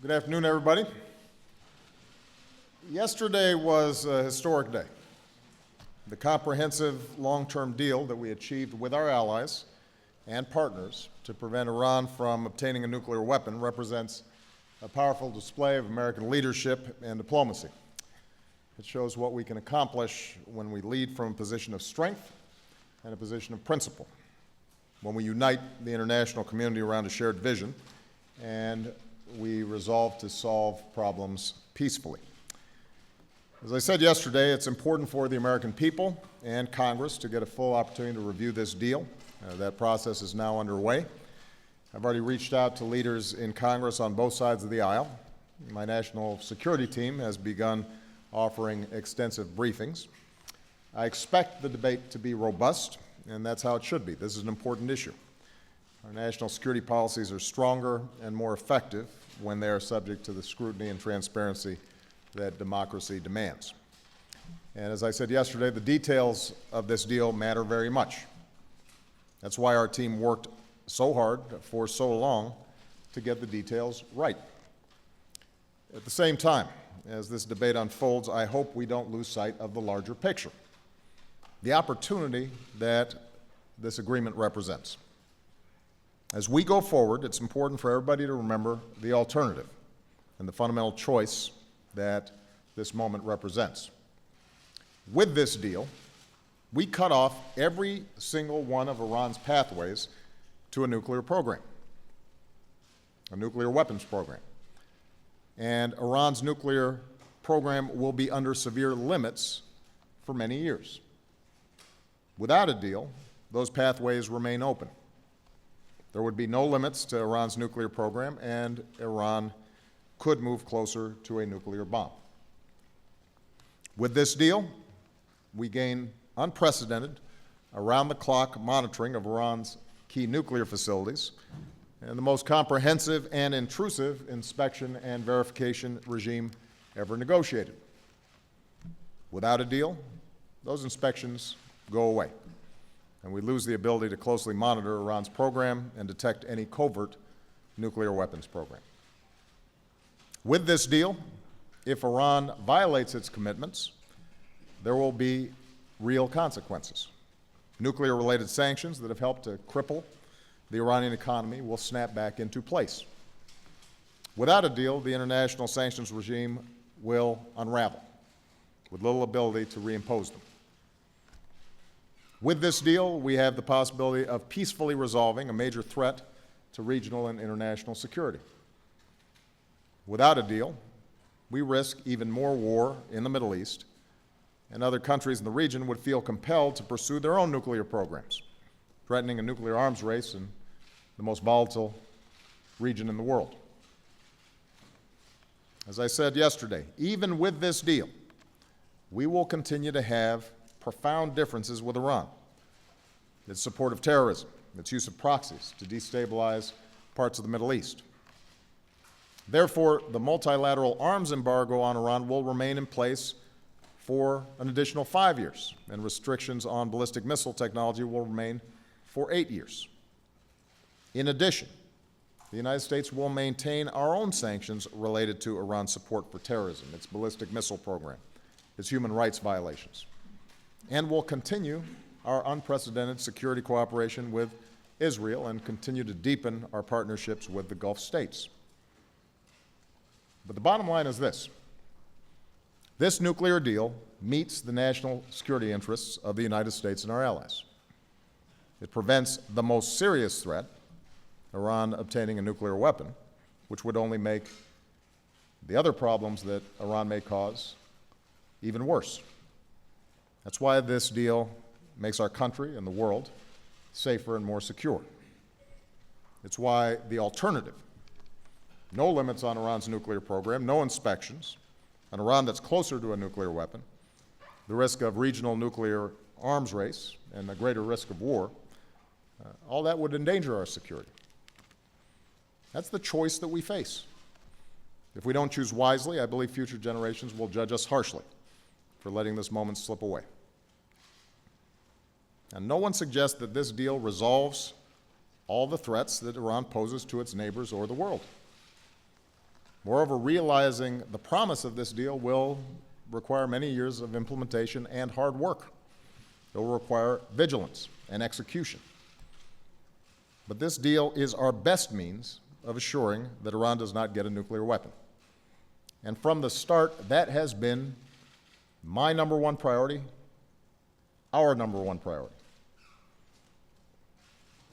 Good afternoon, everybody. Yesterday was a historic day. The comprehensive long-term deal that we achieved with our allies and partners to prevent Iran from obtaining a nuclear weapon represents a powerful display of American leadership and diplomacy. It shows what we can accomplish when we lead from a position of strength and a position of principle, when we unite the international community around a shared vision and we resolve to solve problems peacefully. As I said yesterday, it's important for the American people and Congress to get a full opportunity to review this deal. That process is now underway. I've already reached out to leaders in Congress on both sides of the aisle. My national security team has begun offering extensive briefings. I expect the debate to be robust, and that's how it should be. This is an important issue. Our national security policies are stronger and more effective when they are subject to the scrutiny and transparency that democracy demands. And as I said yesterday, the details of this deal matter very much. That's why our team worked so hard for so long to get the details right. At the same time, as this debate unfolds, I hope we don't lose sight of the larger picture, the opportunity that this agreement represents. As we go forward, it's important for everybody to remember the alternative and the fundamental choice that this moment represents. With this deal, we cut off every single one of Iran's pathways to a nuclear program, a nuclear weapons program. And Iran's nuclear program will be under severe limits for many years. Without a deal, those pathways remain open. There would be no limits to Iran's nuclear program, and Iran could move closer to a nuclear bomb. With this deal, we gain unprecedented, around-the-clock monitoring of Iran's key nuclear facilities and the most comprehensive and intrusive inspection and verification regime ever negotiated. Without a deal, those inspections go away, and we lose the ability to closely monitor Iran's program and detect any covert nuclear weapons program. With this deal, if Iran violates its commitments, there will be real consequences. Nuclear-related sanctions that have helped to cripple the Iranian economy will snap back into place. Without a deal, the international sanctions regime will unravel, with little ability to reimpose them. With this deal, we have the possibility of peacefully resolving a major threat to regional and international security. Without a deal, we risk even more war in the Middle East, and other countries in the region would feel compelled to pursue their own nuclear programs, threatening a nuclear arms race in the most volatile region in the world. As I said yesterday, even with this deal, we will continue to have profound differences with Iran: its support of terrorism, its use of proxies to destabilize parts of the Middle East. Therefore, the multilateral arms embargo on Iran will remain in place for an additional 5 years, and restrictions on ballistic missile technology will remain for 8 years. In addition, the United States will maintain our own sanctions related to Iran's support for terrorism, its ballistic missile program, its human rights violations, and will continue our unprecedented security cooperation with Israel and continue to deepen our partnerships with the Gulf states. But the bottom line is this: this nuclear deal meets the national security interests of the United States and our allies. It prevents the most serious threat, Iran obtaining a nuclear weapon, which would only make the other problems that Iran may cause even worse. That's why this deal makes our country and the world safer and more secure. It's why the alternative, no limits on Iran's nuclear program, no inspections, an Iran that's closer to a nuclear weapon, the risk of regional nuclear arms race, and a greater risk of war, all that would endanger our security. That's the choice that we face. If we don't choose wisely, I believe future generations will judge us harshly for letting this moment slip away. And no one suggests that this deal resolves all the threats that Iran poses to its neighbors or the world. Moreover, realizing the promise of this deal will require many years of implementation and hard work. It will require vigilance and execution. But this deal is our best means of assuring that Iran does not get a nuclear weapon. And from the start, that has been my number one priority, our number one priority.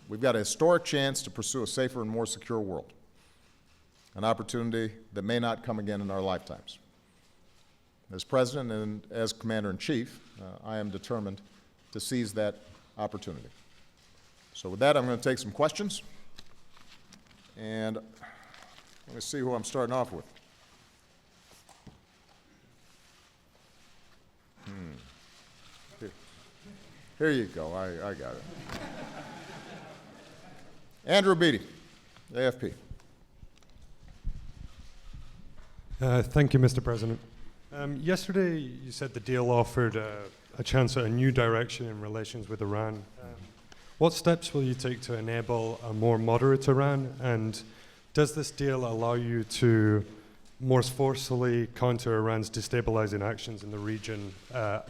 We've got a historic chance to pursue a safer and more secure world, an opportunity that may not come again in our lifetimes. As President and as Commander-in-Chief, I am determined to seize that opportunity. So with that, I'm going to take some questions, and let me see who I'm starting off with. Here you go, I got it. Andrew Beatty, AFP. Thank you, Mr. President. Yesterday, you said the deal offered a chance at a new direction in relations with Iran. What steps will you take to enable a more moderate Iran? And does this deal allow you to more forcefully counter Iran's destabilizing actions in the region,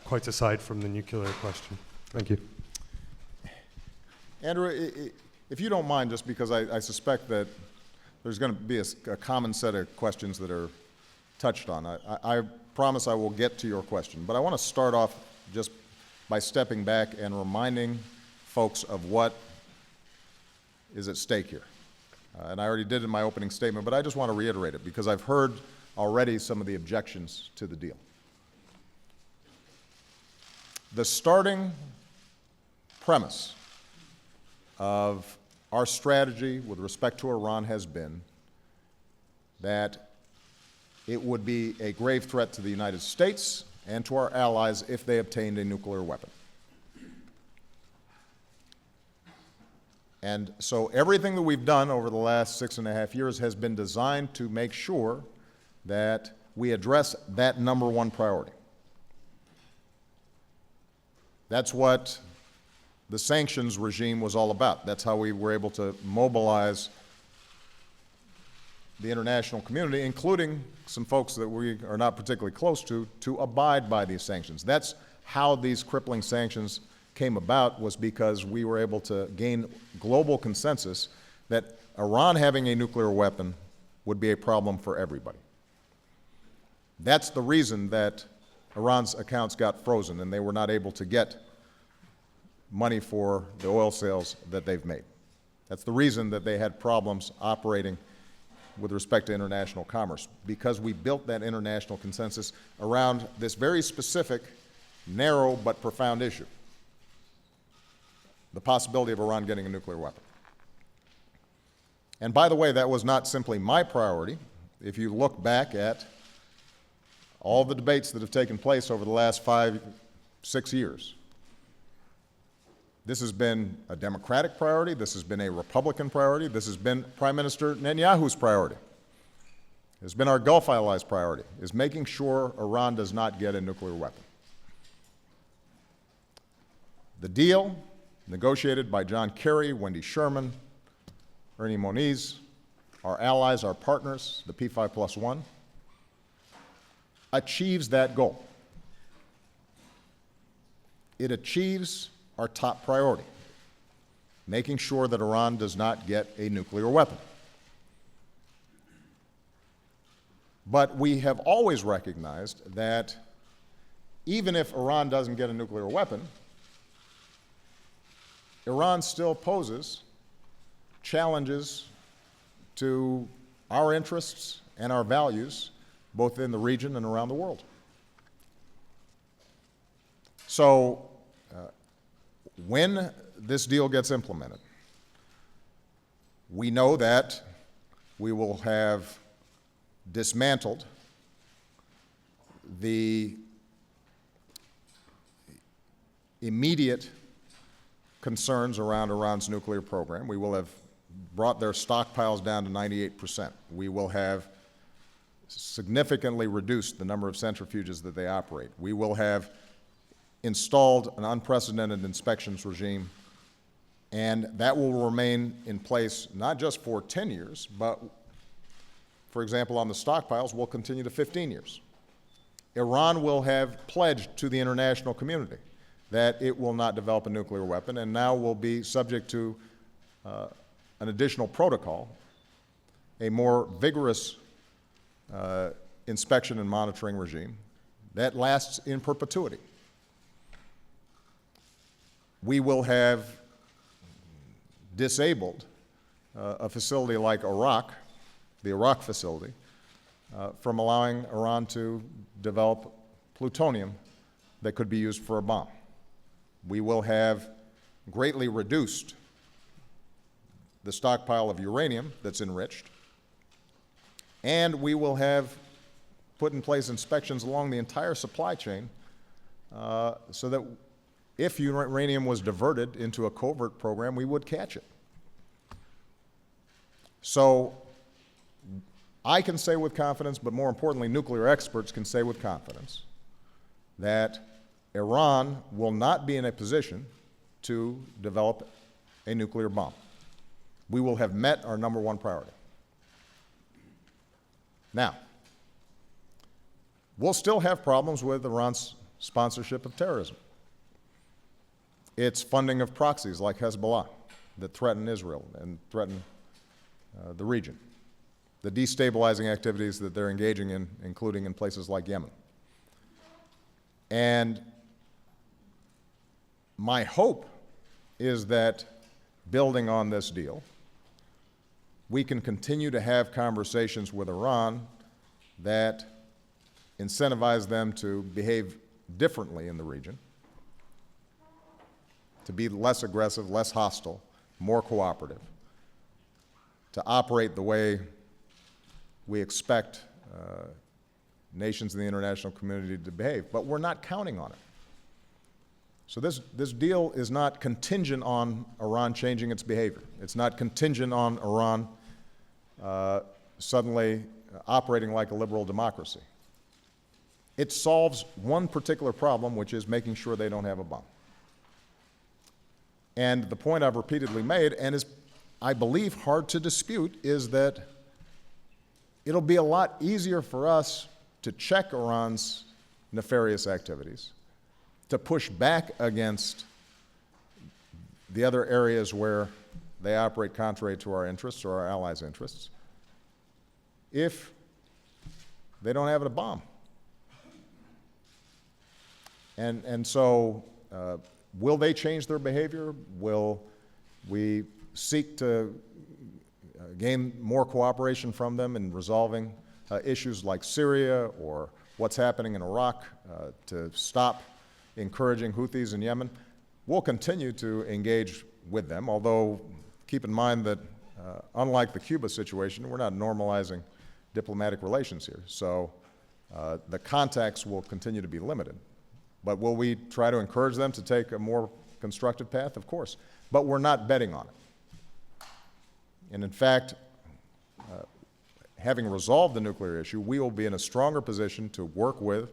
quite aside from the nuclear question? Thank you. Andrew, if you don't mind, just because I suspect that there's going to be a common set of questions that are touched on. I promise I will get to your question, but I want to start off just by stepping back and reminding folks of what is at stake here. And I already did in my opening statement, but I just want to reiterate it because I've heard already some of the objections to the deal. The starting premise of our strategy with respect to Iran has been that it would be a grave threat to the United States and to our allies if they obtained a nuclear weapon. And so everything that we've done over the last 6.5 years has been designed to make sure that we address that number one priority. That's what the sanctions regime was all about. That's how we were able to mobilize the international community, including some folks that we are not particularly close to abide by these sanctions. That's how these crippling sanctions came about, was because we were able to gain global consensus that Iran having a nuclear weapon would be a problem for everybody. That's the reason that Iran's accounts got frozen and they were not able to get money for the oil sales that they've made. That's the reason that they had problems operating with respect to international commerce, because we built that international consensus around this very specific, narrow but profound issue: the possibility of Iran getting a nuclear weapon. And by the way, that was not simply my priority. If you look back at all the debates that have taken place over the last 5-6 years, this has been a Democratic priority, this has been a Republican priority, this has been Prime Minister Netanyahu's priority. It's been our Gulf allies' priority, is making sure Iran does not get a nuclear weapon. The deal, negotiated by John Kerry, Wendy Sherman, Ernie Moniz, our allies, our partners, the P5+1, achieves that goal. It achieves our top priority, making sure that Iran does not get a nuclear weapon. But we have always recognized that even if Iran doesn't get a nuclear weapon, Iran still poses challenges to our interests and our values, both in the region and around the world. So, when this deal gets implemented, we know that we will have dismantled the immediate concerns around Iran's nuclear program. We will have brought their stockpiles down to 98%. We will have significantly reduced the number of centrifuges that they operate. We will have installed an unprecedented inspections regime, and that will remain in place not just for 10 years, but for example, on the stockpiles, will continue to 15 years. Iran will have pledged to the international community that it will not develop a nuclear weapon, and now will be subject to an additional protocol, a more vigorous inspection and monitoring regime that lasts in perpetuity. We will have disabled a facility like Iraq, the Iraq facility, from allowing Iran to develop plutonium that could be used for a bomb. We will have greatly reduced the stockpile of uranium that's enriched, and we will have put in place inspections along the entire supply chain so that if uranium was diverted into a covert program, we would catch it. So I can say with confidence, but more importantly, nuclear experts can say with confidence, that Iran will not be in a position to develop a nuclear bomb. We will have met our number one priority. Now, we'll still have problems with Iran's sponsorship of terrorism. Its funding of proxies like Hezbollah that threaten Israel and threaten the region. The destabilizing activities that they're engaging in, including in places like Yemen. And my hope is that, building on this deal, we can continue to have conversations with Iran that incentivize them to behave differently in the region, to be less aggressive, less hostile, more cooperative, to operate the way we expect nations in the international community to behave. But we're not counting on it. So this deal is not contingent on Iran changing its behavior. It's not contingent on Iran suddenly operating like a liberal democracy. It solves one particular problem, which is making sure they don't have a bomb. And the point I've repeatedly made, and is, I believe, hard to dispute, is that it'll be a lot easier for us to check Iran's nefarious activities, to push back against the other areas where they operate contrary to our interests or our allies' interests, if they don't have a bomb. And so, will they change their behavior? Will we seek to gain more cooperation from them in resolving issues like Syria or what's happening in Iraq to stop encouraging Houthis in Yemen? We'll continue to engage with them, although keep in mind that unlike the Cuba situation, we're not normalizing diplomatic relations here. So the contacts will continue to be limited. But will we try to encourage them to take a more constructive path? Of course. But we're not betting on it. And in fact, having resolved the nuclear issue, we will be in a stronger position to work with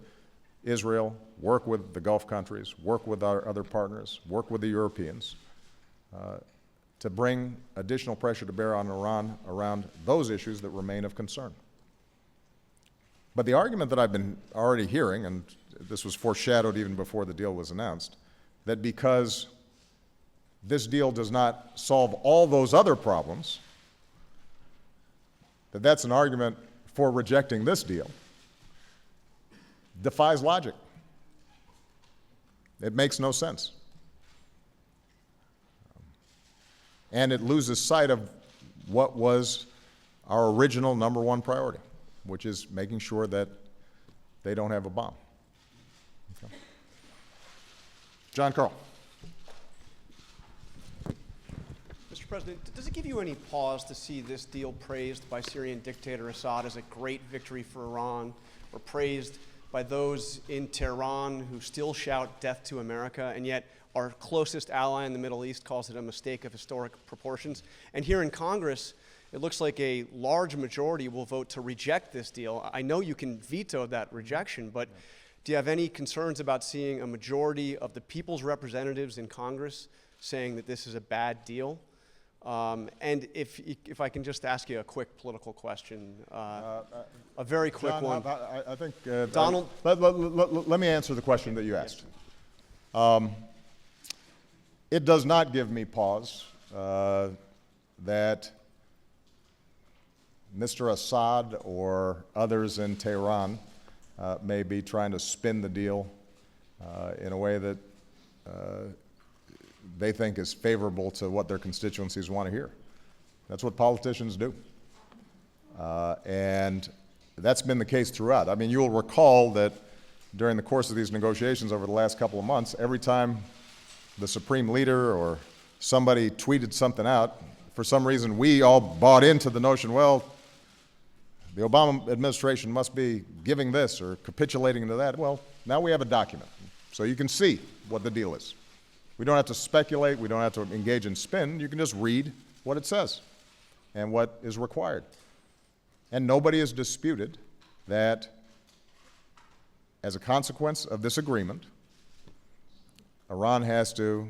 Israel, work with the Gulf countries, work with our other partners, work with the Europeans, to bring additional pressure to bear on Iran around those issues that remain of concern. But the argument that I've been already hearing, and this was foreshadowed even before the deal was announced, that because this deal does not solve all those other problems, that's an argument for rejecting this deal, defies logic. It makes no sense. And it loses sight of what was our original number one priority, which is making sure that they don't have a bomb. Okay. John Carl. Mr. President, does it give you any pause to see this deal praised by Syrian dictator Assad as a great victory for Iran, or praised by those in Tehran who still shout death to America, and yet our closest ally in the Middle East calls it a mistake of historic proportions? And here in Congress, it looks like a large majority will vote to reject this deal. I know you can veto that rejection, but do you have any concerns about seeing a majority of the people's representatives in Congress saying that this is a bad deal? And if I can just ask you a quick political question, a very quick John, one. I think, Donald- let me answer the question that you asked. It does not give me pause that Mr. Assad or others in Tehran may be trying to spin the deal in a way that they think is favorable to what their constituencies want to hear. That's what politicians do. And that's been the case throughout. I mean, you'll recall that during the course of these negotiations over the last couple of months, every time the supreme leader or somebody tweeted something out, for some reason we all bought into the notion, well, the Obama administration must be giving this or capitulating to that. Well, now we have a document, so you can see what the deal is. We don't have to speculate. We don't have to engage in spin. You can just read what it says and what is required. And nobody has disputed that as a consequence of this agreement, Iran has to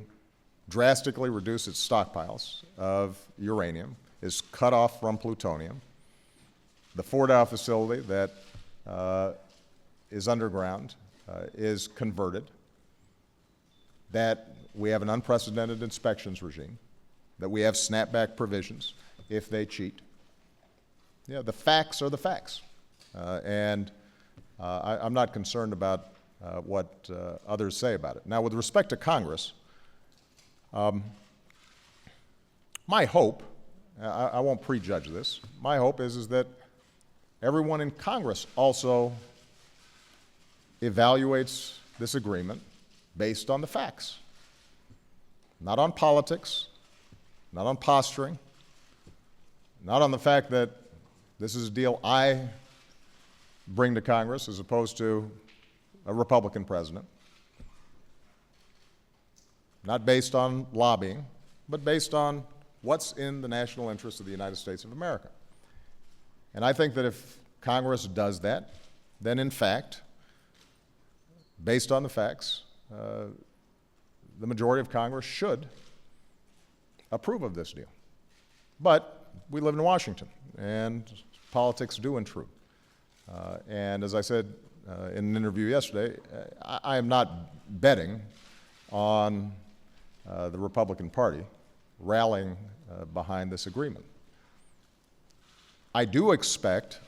drastically reduce its stockpiles of uranium, is cut off from plutonium. The Fordow facility that is underground is converted, that we have an unprecedented inspections regime, that we have snapback provisions if they cheat. Yeah, the facts are the facts. And I'm not concerned about what others say about it. Now, with respect to Congress, my hope, I won't prejudge this, my hope is that everyone in Congress also evaluates this agreement based on the facts, not on politics, not on posturing, not on the fact that this is a deal I bring to Congress as opposed to a Republican president, not based on lobbying, but based on what's in the national interest of the United States of America. And I think that if Congress does that, then in fact, based on the facts, the majority of Congress should approve of this deal. But we live in Washington, and politics do intrude. And as I said in an interview yesterday, I am not betting on the Republican Party rallying behind this agreement. I do expect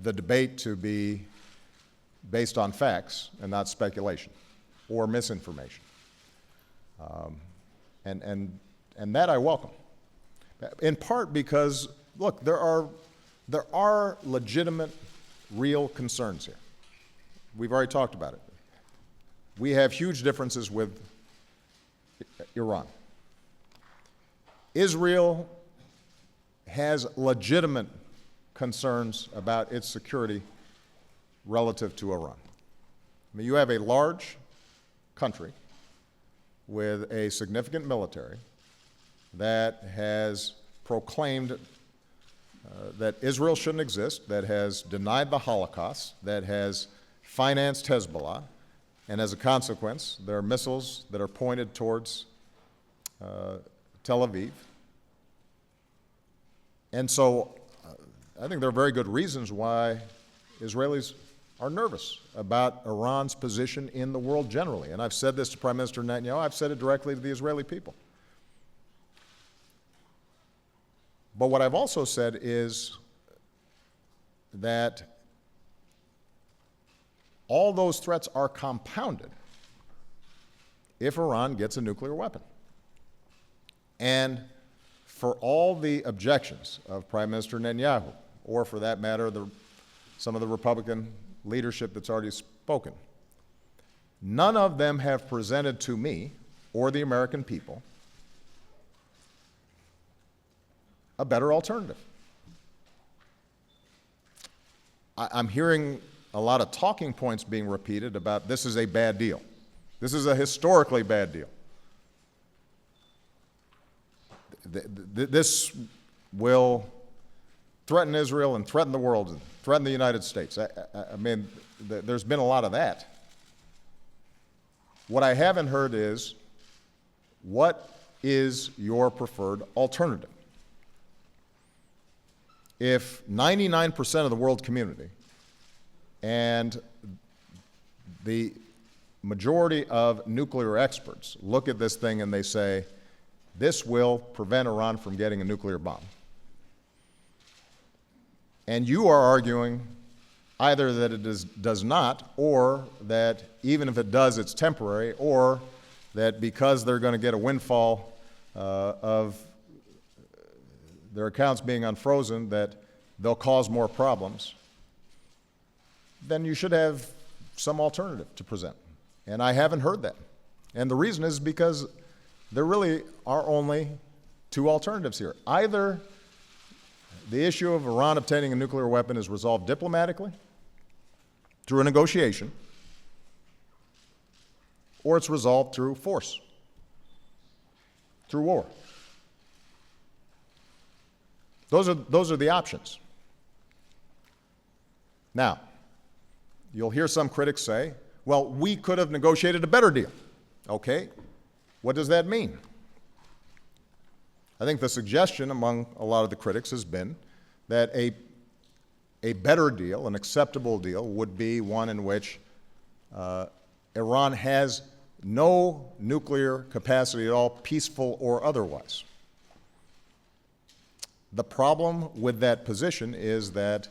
the debate to be based on facts and not speculation or misinformation. And that I welcome. In part because, look, there are legitimate, real concerns here. We've already talked about it. We have huge differences with Iran. Israel has legitimate concerns about its security relative to Iran. I mean, you have a large country with a significant military that has proclaimed that Israel shouldn't exist, that has denied the Holocaust, that has financed Hezbollah, and as a consequence, there are missiles that are pointed towards Tel Aviv. And so I think there are very good reasons why Israelis are nervous about Iran's position in the world generally. And I've said this to Prime Minister Netanyahu, I've said it directly to the Israeli people. But what I've also said is that all those threats are compounded if Iran gets a nuclear weapon. And for all the objections of Prime Minister Netanyahu, or for that matter, some of the Republican leadership that's already spoken, none of them have presented to me or the American people a better alternative. I'm hearing a lot of talking points being repeated about this is a bad deal. This is a historically bad deal. This will threaten Israel and threaten the world and threaten the United States. I mean, there's been a lot of that. What I haven't heard is what is your preferred alternative? If 99% of the world community and the majority of nuclear experts look at this thing and they say, this will prevent Iran from getting a nuclear bomb, and you are arguing either that it does not, or that even if it does, it's temporary, or that because they're going to get a windfall of their accounts being unfrozen, that they'll cause more problems, then you should have some alternative to present. And I haven't heard that. And the reason is because there really are only two alternatives here. Either the issue of Iran obtaining a nuclear weapon is resolved diplomatically through a negotiation, or it's resolved through force, through war. Those are the options. Now, you'll hear some critics say, well, we could have negotiated a better deal. Okay, what does that mean? I think the suggestion among a lot of the critics has been that a better deal, an acceptable deal, would be one in which Iran has no nuclear capacity at all, peaceful or otherwise. The problem with that position is that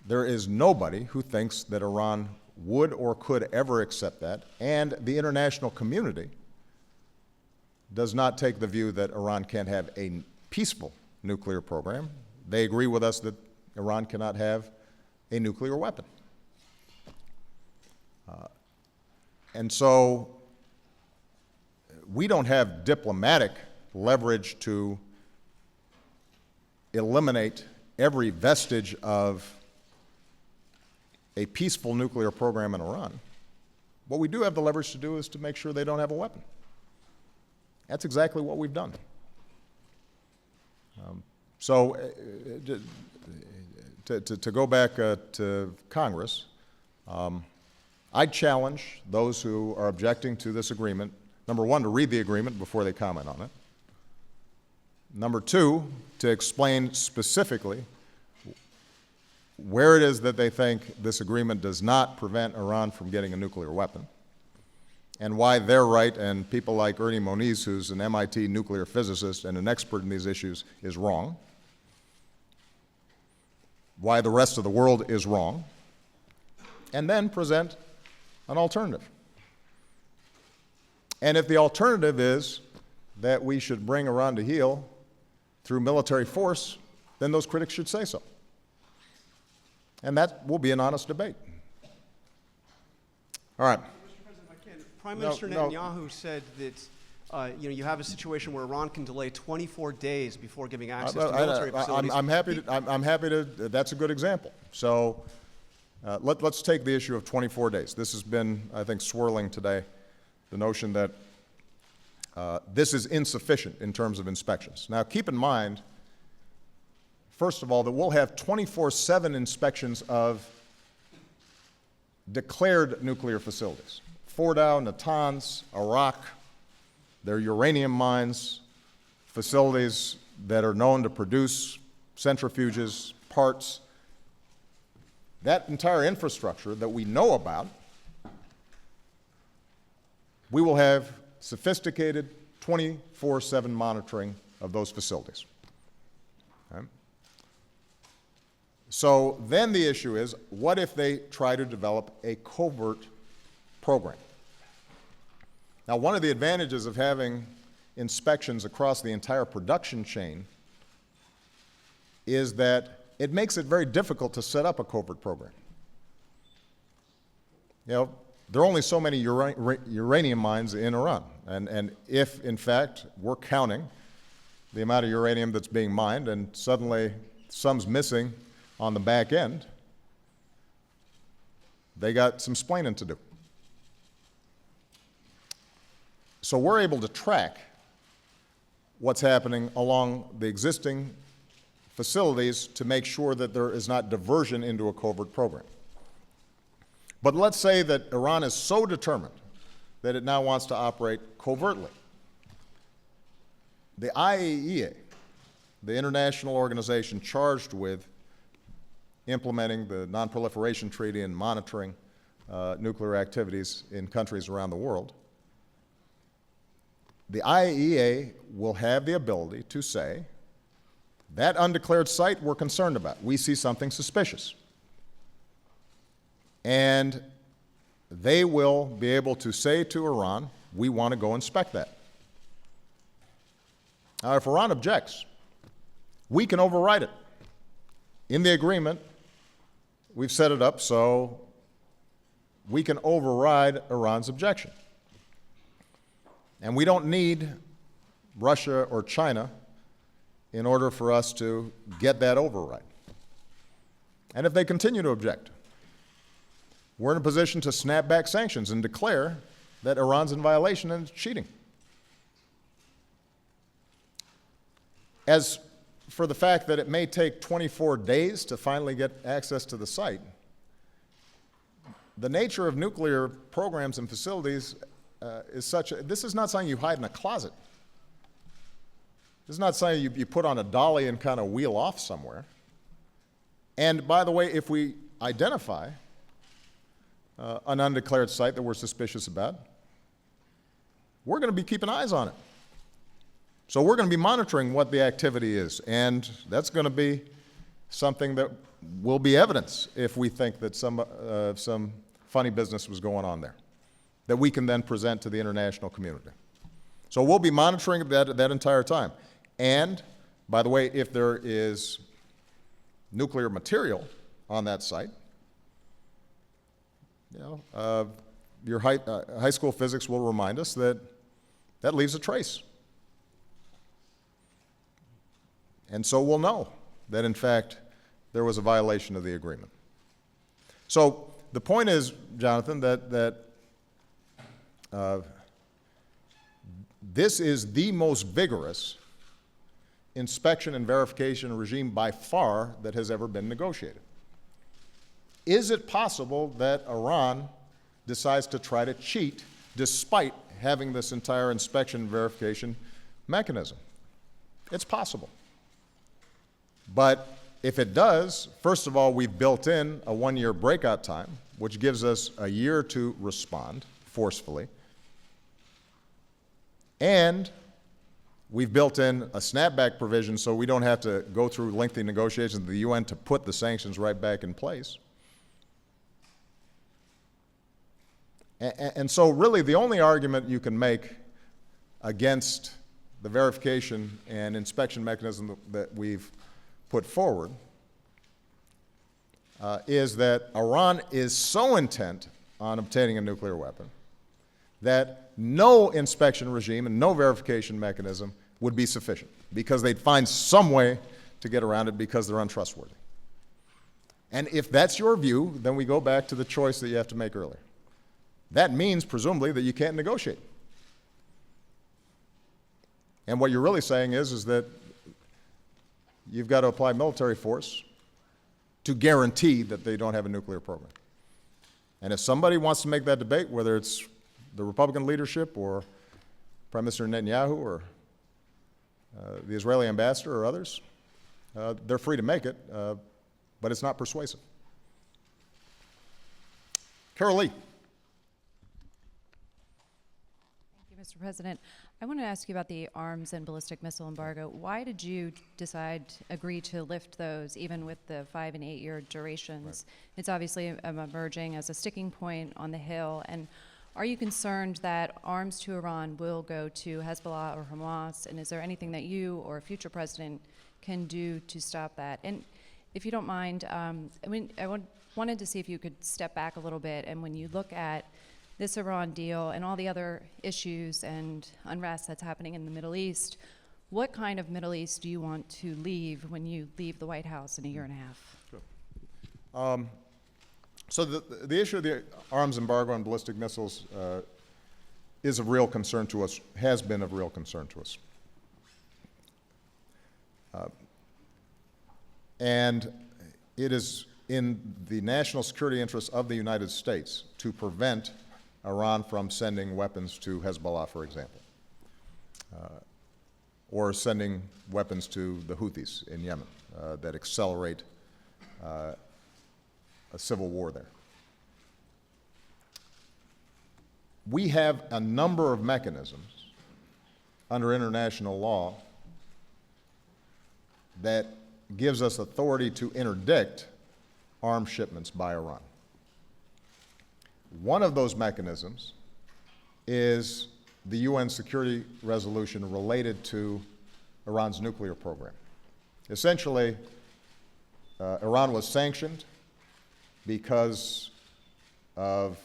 there is nobody who thinks that Iran would or could ever accept that, and the international community does not take the view that Iran can't have a peaceful nuclear program. They agree with us that Iran cannot have a nuclear weapon. And so we don't have diplomatic leverage to eliminate every vestige of a peaceful nuclear program in Iran. What we do have the leverage to do is to make sure they don't have a weapon. That's exactly what we've done. To go back to Congress, I challenge those who are objecting to this agreement, number one, to read the agreement before they comment on it. Number two, to explain specifically where it is that they think this agreement does not prevent Iran from getting a nuclear weapon, and why they're right and people like Ernie Moniz, who's an MIT nuclear physicist and an expert in these issues, is wrong, why the rest of the world is wrong, and then present an alternative. And if the alternative is that we should bring Iran to heel through military force, then those critics should say so. And that will be an honest debate. All right. Mr. President, if I can, Prime Minister Netanyahu said that you have a situation where Iran can delay 24 days before giving access to military facilities. I'm happy to. That's a good example. So let's take the issue of 24 days. This has been, I think, swirling today, the notion that this is insufficient in terms of inspections. Now, keep in mind, first of all, that we'll have 24/7 inspections of declared nuclear facilities. Fordow, Natanz, Arak, their uranium mines, facilities that are known to produce centrifuges, parts. That entire infrastructure that we know about, we will have sophisticated 24/7 monitoring of those facilities. Okay? So then the issue is, what if they try to develop a covert program? Now, one of the advantages of having inspections across the entire production chain is that it makes it very difficult to set up a covert program. You know, there are only so many uranium mines in Iran, and if, in fact, we're counting the amount of uranium that's being mined and suddenly some's missing on the back end, they got some splaining to do. So we're able to track what's happening along the existing facilities to make sure that there is not diversion into a covert program. But let's say that Iran is so determined that it now wants to operate covertly. The IAEA, the international organization charged with implementing the Non-Proliferation Treaty and monitoring nuclear activities in countries around the world, the IAEA will have the ability to say, that undeclared site we're concerned about. We see something suspicious. And they will be able to say to Iran, we want to go inspect that. Now, if Iran objects, we can override it. In the agreement, we've set it up so we can override Iran's objection. And we don't need Russia or China in order for us to get that override. And if they continue to object, we're in a position to snap back sanctions and declare that Iran's in violation and it's cheating. As for the fact that it may take 24 days to finally get access to the site, the nature of nuclear programs and facilities is such this is not something you hide in a closet. This is not something you put on a dolly and kind of wheel off somewhere. And by the way, if we identify an undeclared site that we're suspicious about, we're going to be keeping eyes on it. So we're going to be monitoring what the activity is, and that's going to be something that will be evidence if we think that some funny business was going on there, that we can then present to the international community. So we'll be monitoring that entire time. And, by the way, if there is nuclear material on that site, your high school physics will remind us that that leaves a trace. And so we'll know that, in fact, there was a violation of the agreement. So the point is, Jonathan, that this is the most vigorous inspection and verification regime by far that has ever been negotiated. Is it possible that Iran decides to try to cheat despite having this entire inspection and verification mechanism? It's possible. But if it does, first of all, we've built in a one-year breakout time, which gives us a year to respond forcefully. And we've built in a snapback provision so we don't have to go through lengthy negotiations with the UN to put the sanctions right back in place. And so really the only argument you can make against the verification and inspection mechanism that we've put forward is that Iran is so intent on obtaining a nuclear weapon that no inspection regime and no verification mechanism would be sufficient, because they'd find some way to get around it because they're untrustworthy. And if that's your view, then we go back to the choice that you have to make earlier. That means, presumably, that you can't negotiate. And what you're really saying is that you've got to apply military force to guarantee that they don't have a nuclear program. And if somebody wants to make that debate, whether it's the Republican leadership or Prime Minister Netanyahu or the Israeli ambassador or others, they're free to make it, but it's not persuasive. Carol Lee. Thank you, Mr. President. I want to ask you about the arms and ballistic missile embargo. Why did you agree to lift those, even with the 5 and 8 year durations? Right. It's obviously emerging as a sticking point on the Hill. And are you concerned that arms to Iran will go to Hezbollah or Hamas? And is there anything that you or a future president can do to stop that? And if you don't mind, wanted to see if you could step back a little bit. And when you look at this Iran deal and all the other issues and unrest that's happening in the Middle East, what kind of Middle East do you want to leave when you leave the White House in a year and a half? Sure. So the issue of the arms embargo on ballistic missiles is of real concern to us, has been of real concern to us. And it is in the national security interests of the United States to prevent Iran from sending weapons to Hezbollah, for example, or sending weapons to the Houthis in Yemen that accelerate a civil war there. We have a number of mechanisms under international law that gives us authority to interdict arms shipments by Iran. One of those mechanisms is the UN Security Resolution related to Iran's nuclear program. Essentially, Iran was sanctioned because of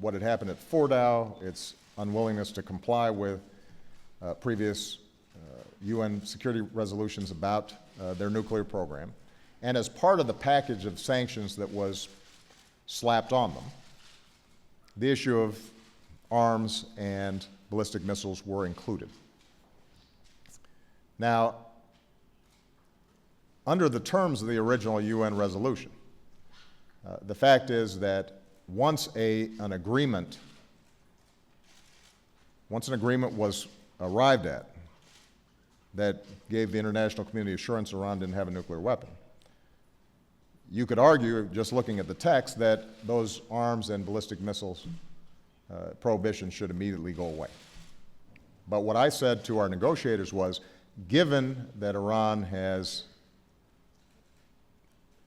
what had happened at Fordow, its unwillingness to comply with previous UN security resolutions about their nuclear program. And as part of the package of sanctions that was slapped on them, the issue of arms and ballistic missiles were included. Now, under the terms of the original UN resolution, the fact is that once an agreement was arrived at that gave the international community assurance Iran didn't have a nuclear weapon, you could argue, just looking at the text, that those arms and ballistic missiles prohibitions should immediately go away. But what I said to our negotiators was, given that Iran has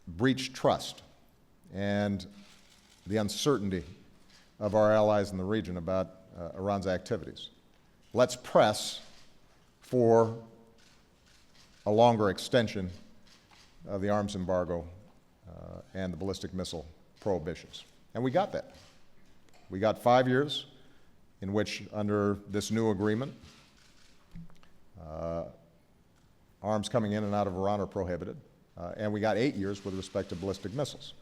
breached trust and the uncertainty of our allies in the region about Iran's activities, let's press for a longer extension of the arms embargo and the ballistic missile prohibitions. And we got that. We got 5 years in which, under this new agreement, arms coming in and out of Iran are prohibited, and we got 8 years with respect to ballistic missiles.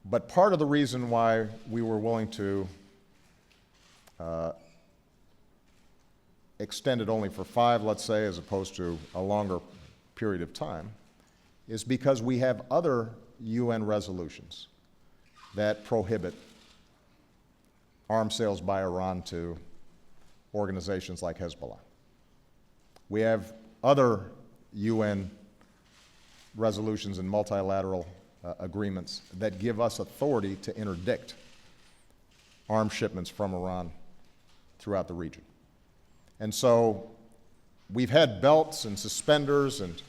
But part of the reason why we were willing to extend it only for 5, let's say, as opposed to a longer period of time, is because we have other UN resolutions that prohibit arms sales by Iran to organizations like Hezbollah. We have other UN resolutions and multilateral agreements that give us authority to interdict arms shipments from Iran throughout the region. And so we've had belts and suspenders and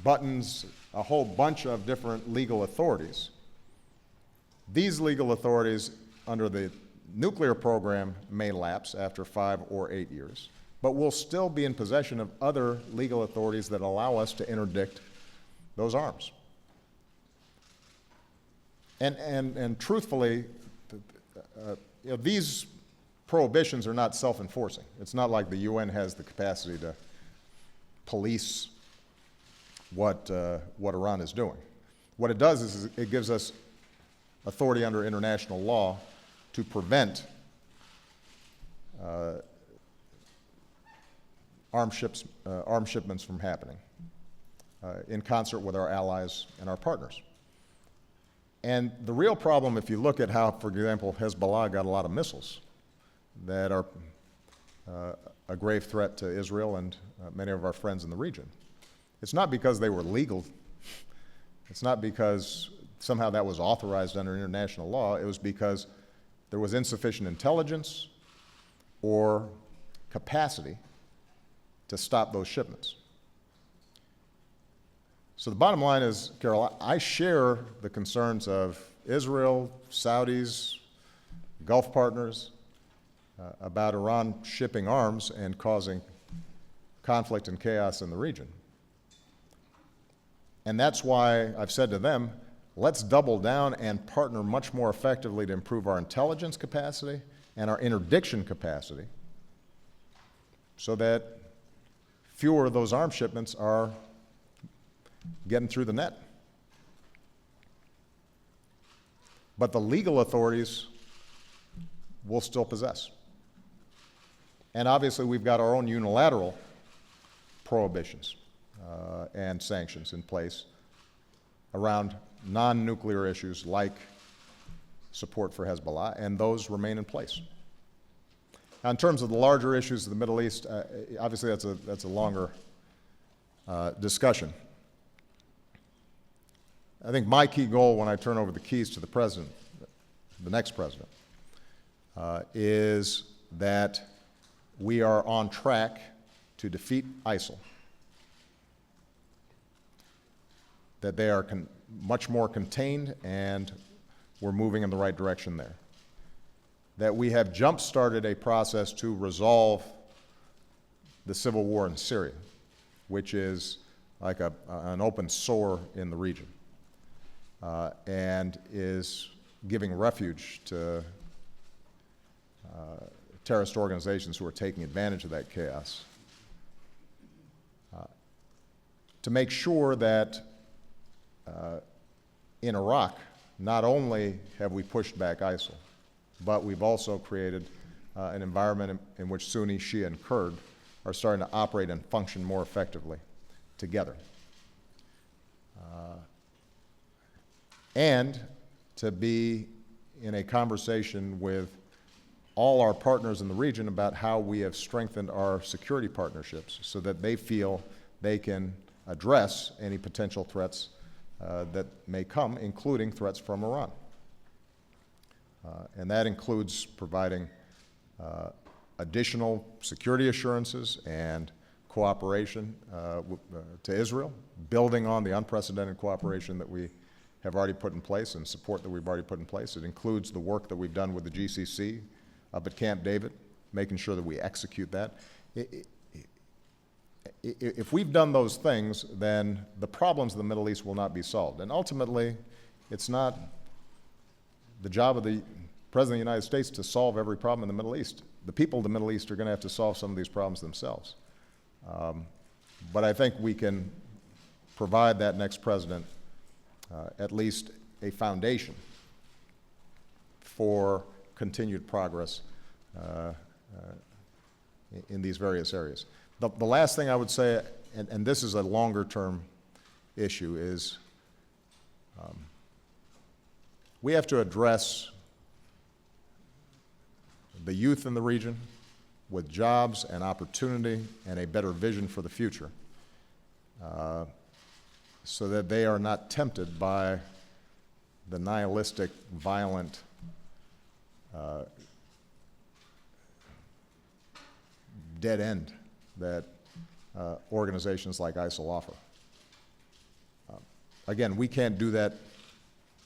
buttons, a whole bunch of different legal authorities. These legal authorities under the nuclear program may lapse after 5 or 8 years, but we'll still be in possession of other legal authorities that allow us to interdict those arms. And truthfully, these prohibitions are not self-enforcing. It's not like the UN has the capacity to police what Iran is doing. What it does is it gives us authority under international law to prevent arms shipments from happening in concert with our allies and our partners. And the real problem, if you look at how, for example, Hezbollah got a lot of missiles that are a grave threat to Israel and many of our friends in the region, it's not because they were legal. It's not because somehow that was authorized under international law. It was because there was insufficient intelligence or capacity to stop those shipments. So the bottom line is, Carol, I share the concerns of Israel, Saudis, Gulf partners about Iran shipping arms and causing conflict and chaos in the region. And that's why I've said to them, let's double down and partner much more effectively to improve our intelligence capacity and our interdiction capacity so that fewer of those arms shipments are getting through the net. But the legal authorities will still possess. And obviously we've got our own unilateral prohibitions and sanctions in place around non-nuclear issues like support for Hezbollah, and those remain in place. In terms of the larger issues of the Middle East, obviously that's a longer discussion. I think my key goal when I turn over the keys to the president, the next president, is that we are on track to defeat ISIL, that they are much more contained and we're moving in the right direction there, that we have jump-started a process to resolve the civil war in Syria, which is like an open sore in the region, and is giving refuge to terrorist organizations who are taking advantage of that chaos. To make sure that in Iraq, not only have we pushed back ISIL, but we've also created an environment in which Sunni, Shia, and Kurd are starting to operate and function more effectively together. And to be in a conversation with all our partners in the region about how we have strengthened our security partnerships so that they feel they can address any potential threats that may come, including threats from Iran. And that includes providing additional security assurances and cooperation to Israel, building on the unprecedented cooperation that we have already put in place and support that we've already put in place. It includes the work that we've done with the GCC up at Camp David, making sure that we execute that. If we've done those things, then the problems of the Middle East will not be solved. And ultimately, it's not the job of the President of the United States to solve every problem in the Middle East. The people of the Middle East are going to have to solve some of these problems themselves. But I think we can provide that next president at least a foundation for continued progress in these various areas. The last thing I would say, and this is a longer-term issue, is we have to address the youth in the region with jobs and opportunity and a better vision for the future, so that they are not tempted by the nihilistic, violent, dead end that organizations like ISIL offer. Again, we can't do that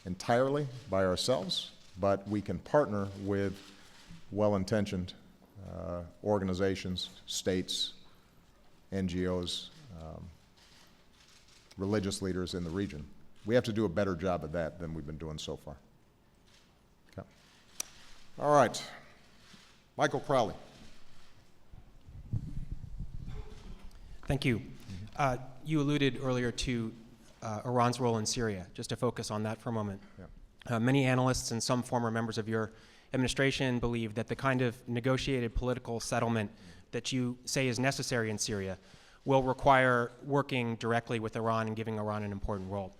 entirely by ourselves, but we can partner with well-intentioned organizations, states, NGOs, religious leaders in the region. We have to do a better job of that than we've been doing so far. Okay. All right. Michael Crowley. Thank you. You alluded earlier to Iran's role in Syria. Just to focus on that for a moment. Yeah. Many analysts and some former members of your administration believe that the kind of negotiated political settlement that you say is necessary in Syria will require working directly with Iran and giving Iran an important role.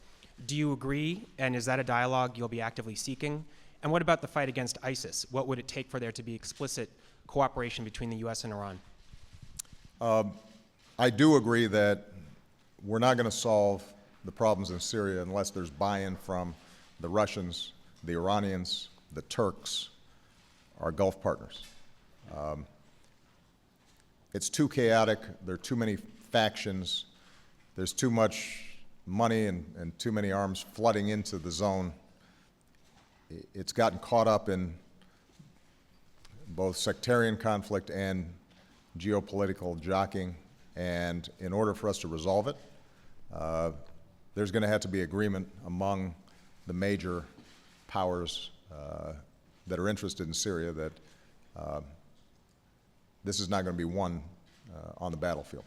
Do you agree, and is that a dialogue you'll be actively seeking? And what about the fight against ISIS? What would it take for there to be explicit cooperation between the US and Iran? I do agree that we're not going to solve the problems in Syria unless there's buy-in from the Russians, the Iranians, the Turks, our Gulf partners. It's too chaotic. There are too many factions. There's too much money and too many arms flooding into the zone. It's gotten caught up in both sectarian conflict and geopolitical jockeying. And in order for us to resolve it, there's going to have to be agreement among the major powers that are interested in Syria that this is not going to be won on the battlefield.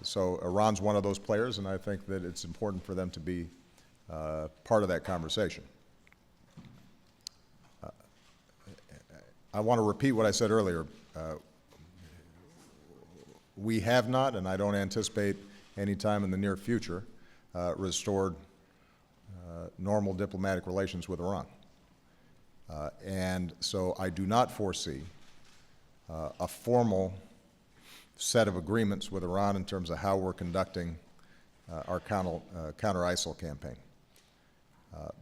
So Iran's one of those players, and I think that it's important for them to be part of that conversation. I want to repeat what I said earlier. We have not, and I don't anticipate any time in the near future, restored normal diplomatic relations with Iran. And so I do not foresee a formal set of agreements with Iran in terms of how we're conducting our counter-ISIL campaign.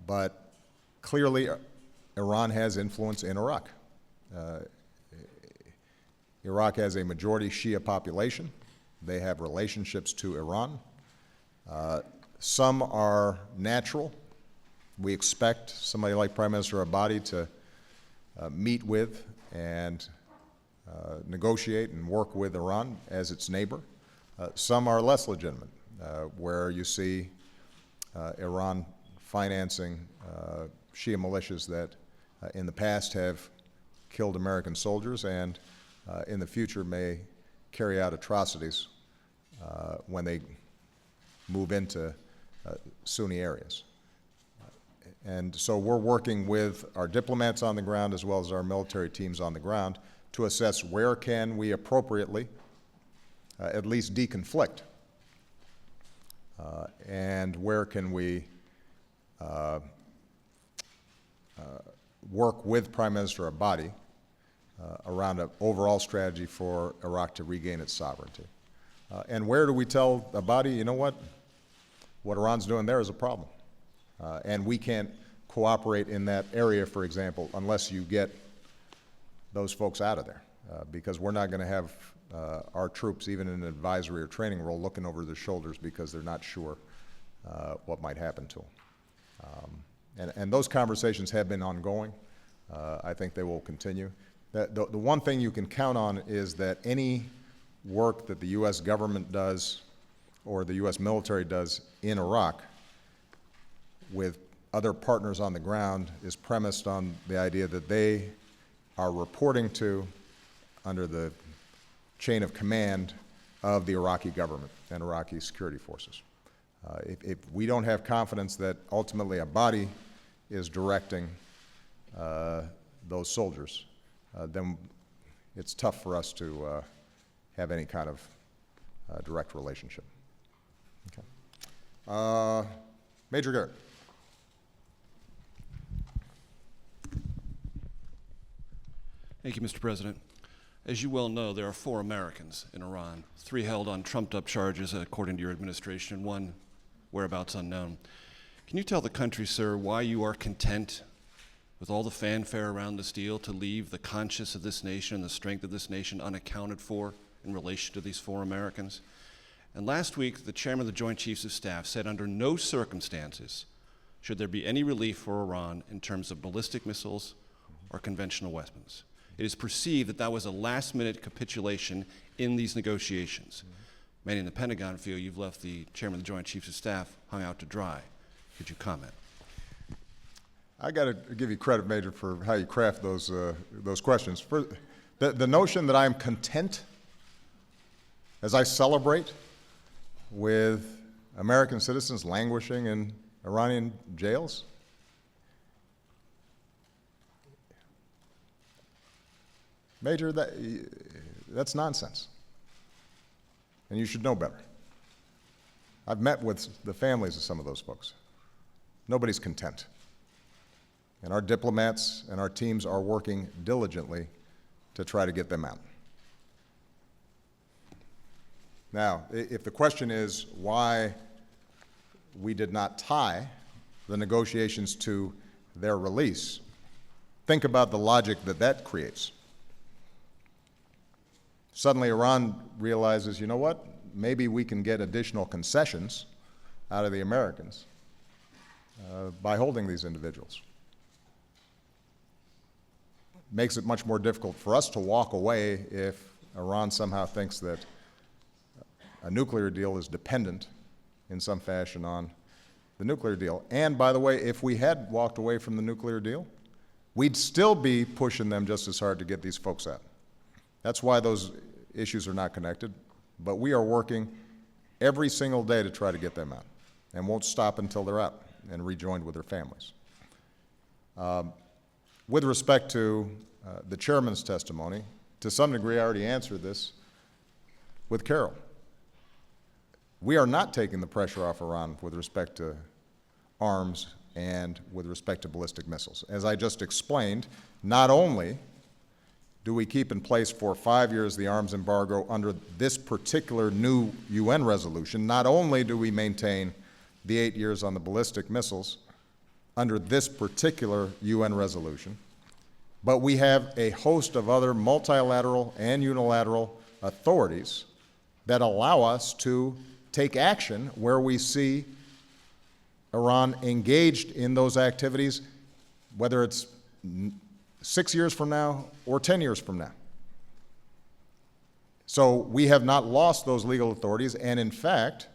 But clearly, Iran has influence in Iraq. Iraq has a majority Shia population. They have relationships to Iran. Some are natural. We expect somebody like Prime Minister Abadi to meet with and negotiate and work with Iran as its neighbor. Some are less legitimate, where you see Iran financing Shia militias that in the past have killed American soldiers and in the future may carry out atrocities when they move into Sunni areas. And so we're working with our diplomats on the ground as well as our military teams on the ground to assess where can we appropriately at least deconflict and where can we work with Prime Minister Abadi around an overall strategy for Iraq to regain its sovereignty. And where do we tell Abadi, you know what Iran's doing there is a problem. And we can't cooperate in that area, for example, unless you get those folks out of there, because we're not going to have our troops, even in an advisory or training role, looking over their shoulders because they're not sure what might happen to them. And those conversations have been ongoing. I think they will continue. The one thing you can count on is that any work that the U.S. government does or the U.S. military does in Iraq with other partners on the ground is premised on the idea that they are reporting to under the chain of command of the Iraqi government and Iraqi security forces. If we don't have confidence that ultimately Abadi is directing those soldiers, then it's tough for us to have any kind of direct relationship. Okay. Major Garrett. Thank you, Mr. President. As you well know, there are 4 Americans in Iran, 3 held on trumped-up charges, according to your administration, and 1 whereabouts unknown. Can you tell the country, sir, why you are content with all the fanfare around this deal to leave the conscience of this nation and the strength of this nation unaccounted for in relation to these 4 Americans? And last week, the chairman of the Joint Chiefs of Staff said under no circumstances should there be any relief for Iran in terms of ballistic missiles or conventional weapons. It is perceived that that was a last-minute capitulation in these negotiations. Many in the Pentagon feel you've left the chairman of the Joint Chiefs of Staff hung out to dry. Could you comment? I got to give you credit, Major, for how you craft those questions. For the notion that I'm content as I celebrate with American citizens languishing in Iranian jails, Major, that's nonsense. And you should know better. I've met with the families of some of those folks. Nobody's content. And our diplomats and our teams are working diligently to try to get them out. Now, if the question is why we did not tie the negotiations to their release, think about the logic that that creates. Suddenly Iran realizes, you know what, maybe we can get additional concessions out of the Americans by holding these individuals. Makes it much more difficult for us to walk away if Iran somehow thinks that a nuclear deal is dependent in some fashion on the nuclear deal. And by the way, if we had walked away from the nuclear deal, we'd still be pushing them just as hard to get these folks out. That's why those issues are not connected, but we are working every single day to try to get them out and won't stop until they're out and rejoined with their families. With respect to the chairman's testimony, to some degree I already answered this with Carol. We are not taking the pressure off Iran with respect to arms and with respect to ballistic missiles. As I just explained, not only do we keep in place for 5 years the arms embargo under this particular new UN resolution. Not only do we maintain the 8 years on the ballistic missiles under this particular UN resolution, but we have a host of other multilateral and unilateral authorities that allow us to take action where we see Iran engaged in those activities, whether it's 6 years from now or 10 years from now. So we have not lost those legal authorities, and in fact,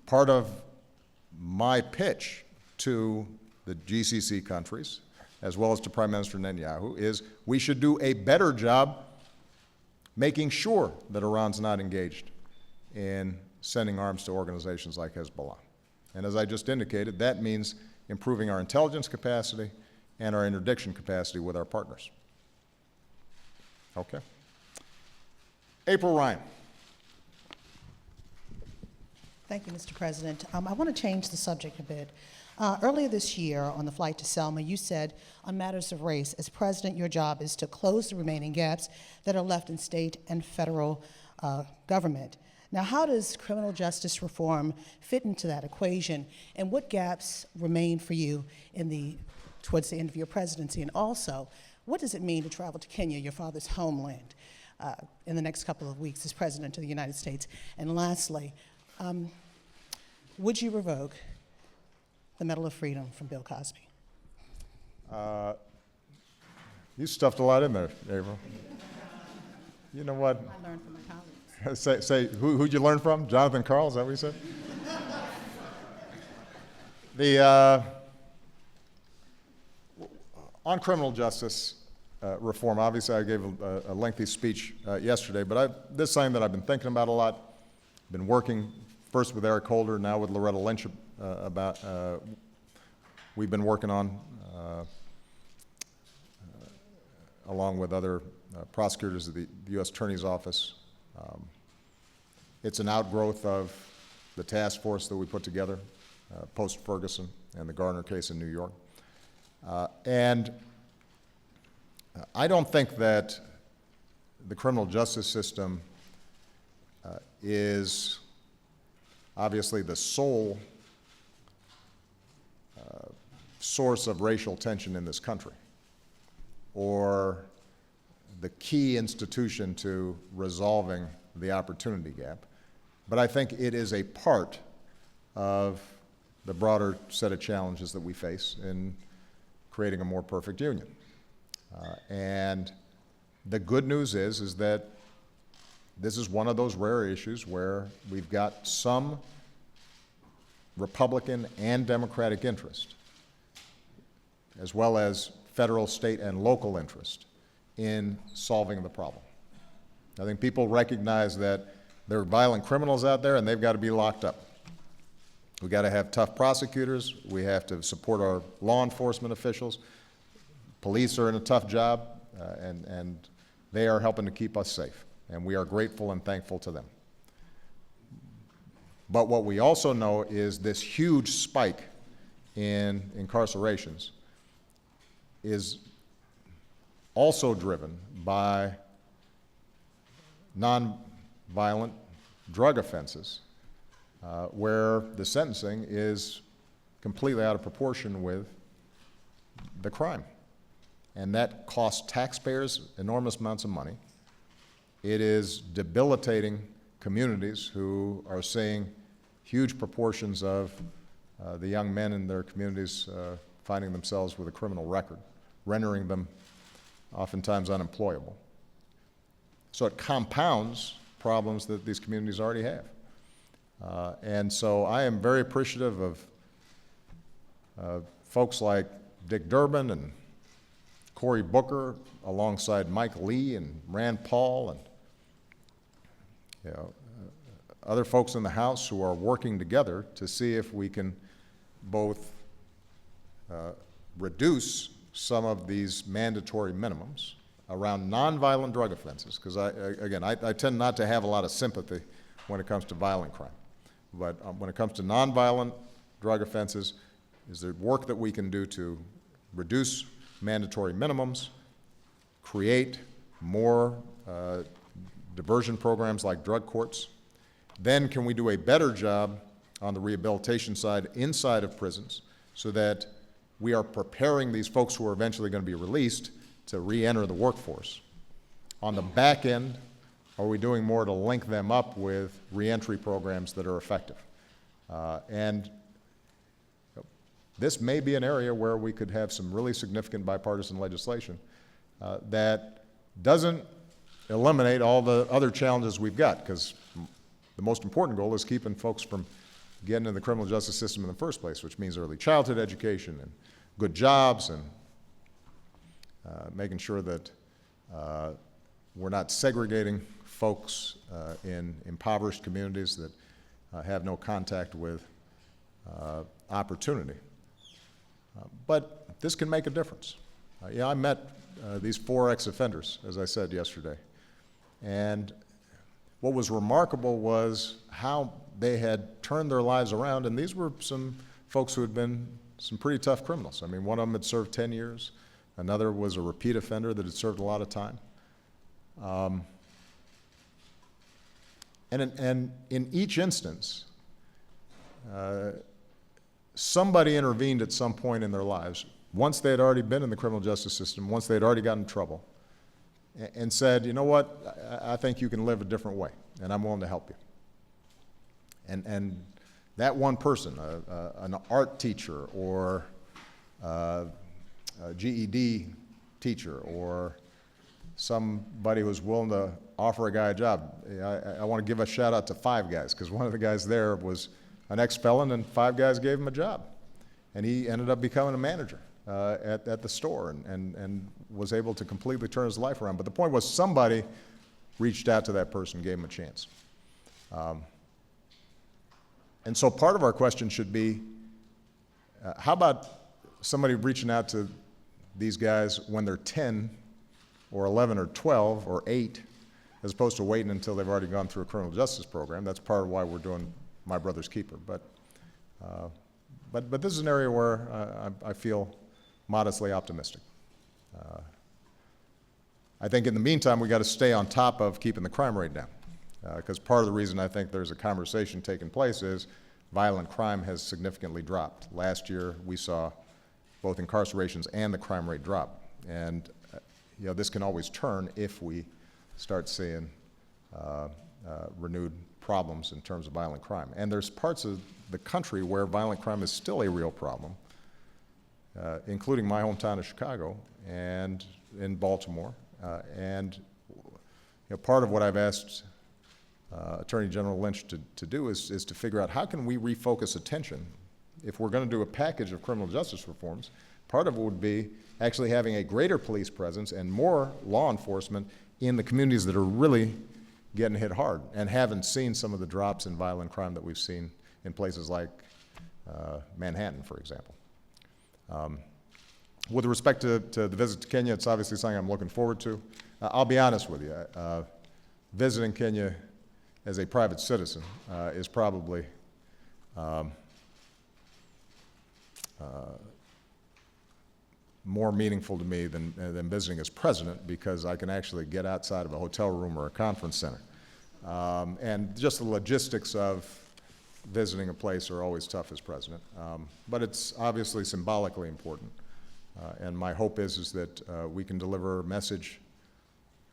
part of my pitch to the GCC countries, as well as to Prime Minister Netanyahu, is we should do a better job making sure that Iran's not engaged in sending arms to organizations like Hezbollah. And as I just indicated, that means improving our intelligence capacity and our interdiction capacity with our partners. Okay. April Ryan. Thank you, Mr. President. I want to change the subject a bit. Earlier this year, on the flight to Selma, you said, on matters of race, as president, your job is to close the remaining gaps that are left in state and federal government. Now, how does criminal justice reform fit into that equation, and what gaps remain for you towards the end of your presidency? And also, what does it mean to travel to Kenya, your father's homeland, in the next couple of weeks as president of the United States? And lastly, would you revoke the Medal of Freedom from Bill Cosby? You stuffed a lot in there, April. You know what? I learned from my colleagues. Who'd you learn from? Jonathan Karl, is that what you said? On criminal justice reform, obviously I gave a lengthy speech yesterday, but this is something that I've been thinking about a lot. Been working first with Eric Holder, now with Loretta Lynch about, we've been working on, along with other prosecutors of the U.S. Attorney's Office. It's an outgrowth of the task force that we put together post-Ferguson and the Garner case in New York. And I don't think that the criminal justice system is obviously the sole source of racial tension in this country, or the key institution to resolving the opportunity gap. But I think it is a part of the broader set of challenges that we face in creating a more perfect union. And the good news is that this is one of those rare issues where we've got some Republican and Democratic interest, as well as federal, state, and local interest in solving the problem. I think people recognize that there are violent criminals out there and they've got to be locked up. We've got to have tough prosecutors. We have to support our law enforcement officials. Police are in a tough job, and they are helping to keep us safe, and we are grateful and thankful to them. But what we also know is this huge spike in incarcerations is also driven by nonviolent drug offenses, where the sentencing is completely out of proportion with the crime. And that costs taxpayers enormous amounts of money. It is debilitating communities who are seeing huge proportions of the young men in their communities finding themselves with a criminal record, rendering them oftentimes unemployable. So it compounds problems that these communities already have. And so I am very appreciative of folks like Dick Durbin and Cory Booker, alongside Mike Lee and Rand Paul and other folks in the House who are working together to see if we can both reduce some of these mandatory minimums around nonviolent drug offenses, because I tend not to have a lot of sympathy when it comes to violent crime. But when it comes to nonviolent drug offenses, is there work that we can do to reduce mandatory minimums, create more diversion programs like drug courts? Then can we do a better job on the rehabilitation side inside of prisons so that we are preparing these folks who are eventually going to be released to re-enter the workforce? On the back end, are we doing more to link them up with re-entry programs that are effective? And this may be an area where we could have some really significant bipartisan legislation that doesn't eliminate all the other challenges we've got, because the most important goal is keeping folks from getting in the criminal justice system in the first place, which means early childhood education and good jobs and making sure that we're not segregating folks in impoverished communities that have no contact with opportunity. But this can make a difference. I met these 4 ex-offenders, as I said yesterday, and what was remarkable was how they had turned their lives around, and these were some folks who had been some pretty tough criminals. I mean, one of them had served 10 years, another was a repeat offender that had served a lot of time. And in each instance, somebody intervened at some point in their lives, once they had already been in the criminal justice system, once they had already gotten in trouble, and said, you know what, I think you can live a different way, and I'm willing to help you. And that one person, an art teacher or a GED teacher or somebody who's willing to offer a guy a job. I want to give a shout out to 5 guys, because one of the guys there was an ex-felon, and 5 guys gave him a job. And he ended up becoming a manager at the store and was able to completely turn his life around. But the point was, somebody reached out to that person, gave him a chance. And so part of our question should be, how about somebody reaching out to these guys when they're 10 or 11 or 12 or 8, as opposed to waiting until they've already gone through a criminal justice program? That's part of why we're doing My Brother's Keeper. But this is an area where I feel modestly optimistic. I think in the meantime, we got to stay on top of keeping the crime rate down, because part of the reason I think there's a conversation taking place is violent crime has significantly dropped. Last year, we saw both incarcerations and the crime rate drop. And this can always turn if we start seeing renewed problems in terms of violent crime. And there's parts of the country where violent crime is still a real problem, including my hometown of Chicago and in Baltimore. And part of what I've asked Attorney General Lynch to do is to figure out how can we refocus attention. If we're going to do a package of criminal justice reforms, part of it would be actually having a greater police presence and more law enforcement in the communities that are really getting hit hard and haven't seen some of the drops in violent crime that we've seen in places like Manhattan, for example. With respect to the visit to Kenya, it's obviously something I'm looking forward to. I'll be honest with you. Visiting Kenya as a private citizen is probably more meaningful to me than visiting as president, because I can actually get outside of a hotel room or a conference center. And just the logistics of visiting a place are always tough as president. But it's obviously symbolically important. And my hope is that we can deliver a message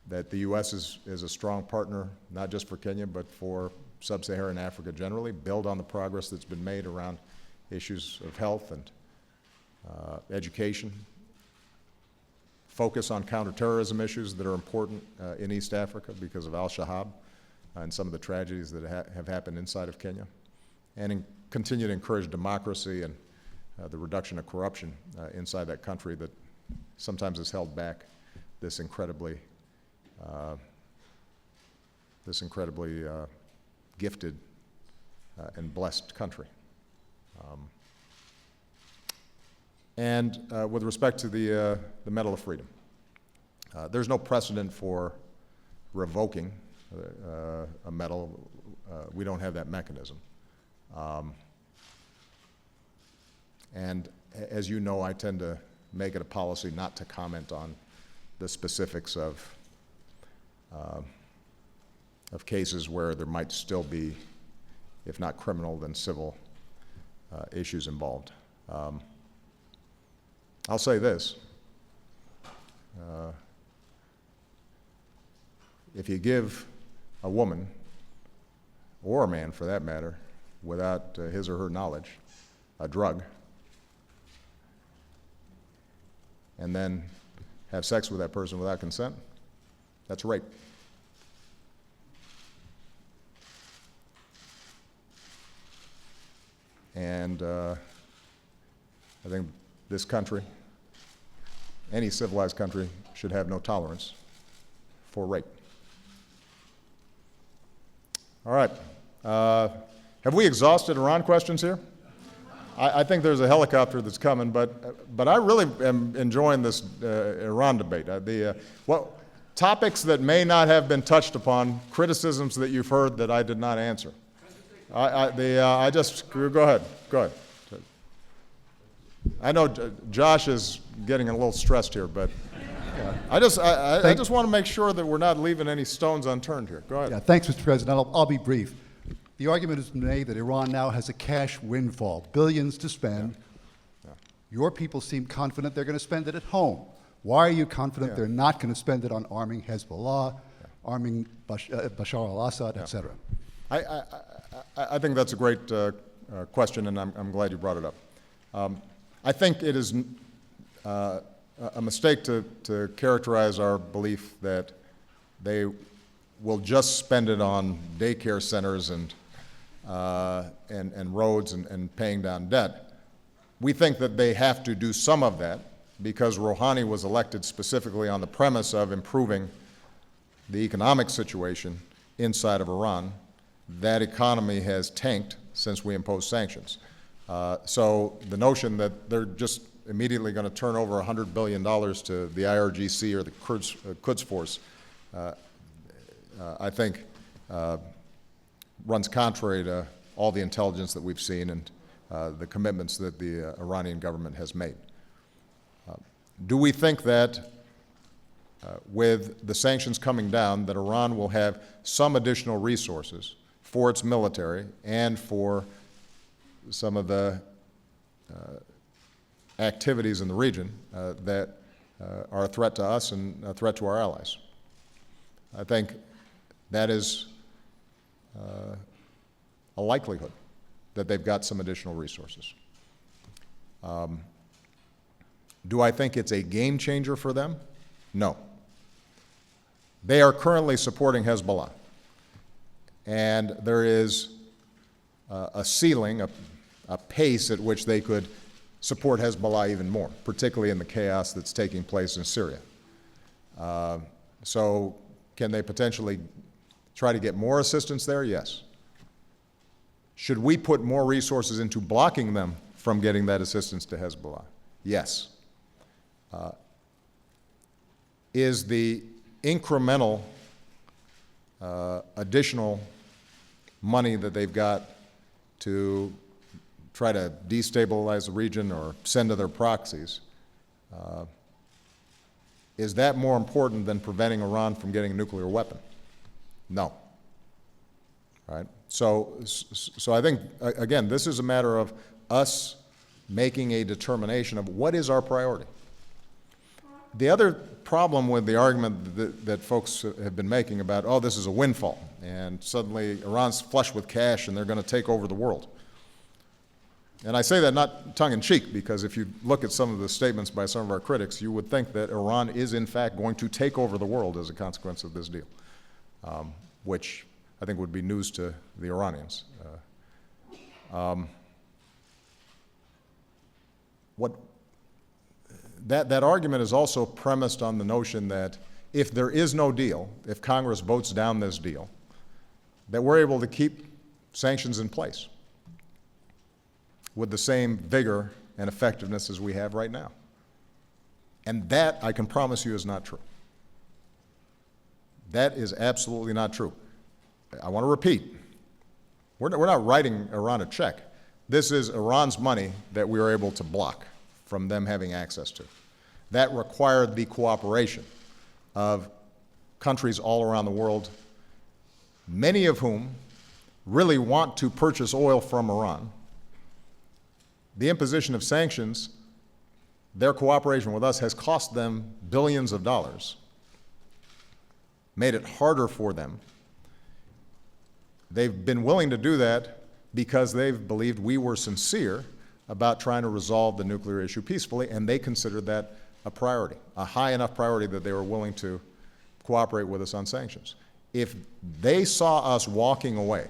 that the U.S. is a strong partner, not just for Kenya, but for sub-Saharan Africa generally, build on the progress that's been made around issues of health and education, focus on counterterrorism issues that are important in East Africa because of al-Shabaab and some of the tragedies that have happened inside of Kenya, and continue to encourage democracy and the reduction of corruption inside that country that sometimes has held back this incredibly gifted and blessed country. And with respect to the Medal of Freedom, there's no precedent for revoking a medal. We don't have that mechanism. And as you know, I tend to make it a policy not to comment on the specifics of cases where there might still be, if not criminal, then civil issues involved. I'll say this. If you give a woman, or a man for that matter, without his or her knowledge, a drug, and then have sex with that person without consent, that's rape. And I think this country, any civilized country, should have no tolerance for rape. All right. Have we exhausted Iran questions here? I think there's a helicopter that's coming, but I really am enjoying this Iran debate. Topics that may not have been touched upon, criticisms that you've heard that I did not answer. Go ahead. I know Josh is getting a little stressed here, but I just want to make sure that we're not leaving any stones unturned here. Go ahead. Yeah, thanks, Mr. President. I'll be brief. The argument is made that Iran now has a cash windfall, billions to spend. Yeah. Your people seem confident they're going to spend it at home. Why are you confident they're not going to spend it on arming Hezbollah, arming Bashar al-Assad, et cetera? I think that's a great question, and I'm glad you brought it up. I think it is a mistake to characterize our belief that they will just spend it on daycare centers and roads and paying down debt. We think that they have to do some of that because Rouhani was elected specifically on the premise of improving the economic situation inside of Iran. That economy has tanked since we imposed sanctions. So the notion that they're just immediately going to turn over $100 billion to the IRGC or the Quds Force, I think runs contrary to all the intelligence that we've seen and the commitments that the Iranian government has made. Do we think that with the sanctions coming down, that Iran will have some additional resources for its military and for some of the activities in the region that are a threat to us and a threat to our allies? I think that is a likelihood that they've got some additional resources. Do I think it's a game changer for them? No. They are currently supporting Hezbollah, and there is a ceiling, a pace at which they could support Hezbollah even more, particularly in the chaos that's taking place in Syria. So can they potentially try to get more assistance there? Yes. Should we put more resources into blocking them from getting that assistance to Hezbollah? Yes. Is the incremental additional money that they've got to try to destabilize the region or send to their proxies, is that more important than preventing Iran from getting a nuclear weapon? No. Right? So I think, again, this is a matter of us making a determination of what is our priority. The other problem with the argument that folks have been making about, oh, this is a windfall, and suddenly Iran's flush with cash and they're going to take over the world. And I say that not tongue-in-cheek, because if you look at some of the statements by some of our critics, you would think that Iran is, in fact, going to take over the world as a consequence of this deal, which I think would be news to the Iranians. That argument is also premised on the notion that if there is no deal, if Congress votes down this deal, that we're able to keep sanctions in place with the same vigor and effectiveness as we have right now. And that, I can promise you, is not true. That is absolutely not true. I want to repeat, we're not writing Iran a check. This is Iran's money that we are able to block from them having access to. That required the cooperation of countries all around the world, many of whom really want to purchase oil from Iran. The imposition of sanctions, their cooperation with us has cost them billions of dollars, made it harder for them. They've been willing to do that because they've believed we were sincere about trying to resolve the nuclear issue peacefully, and they considered that a priority, a high enough priority that they were willing to cooperate with us on sanctions. If they saw us walking away,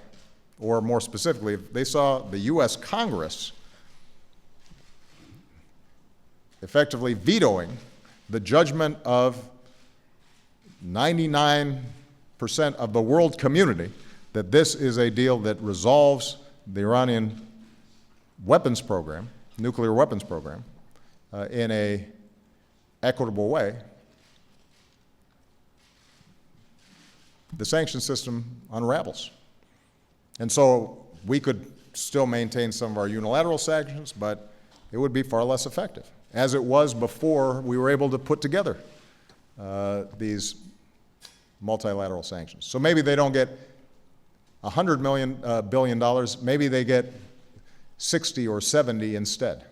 or more specifically, if they saw the U.S. Congress effectively vetoing the judgment of 99% of the world community that this is a deal that resolves the Iranian weapons program, nuclear weapons program, in a equitable way, the sanction system unravels. And so we could still maintain some of our unilateral sanctions, but it would be far less effective, as it was before we were able to put together these multilateral sanctions. So maybe they don't get $100 billion, maybe they get 60 or 70 instead.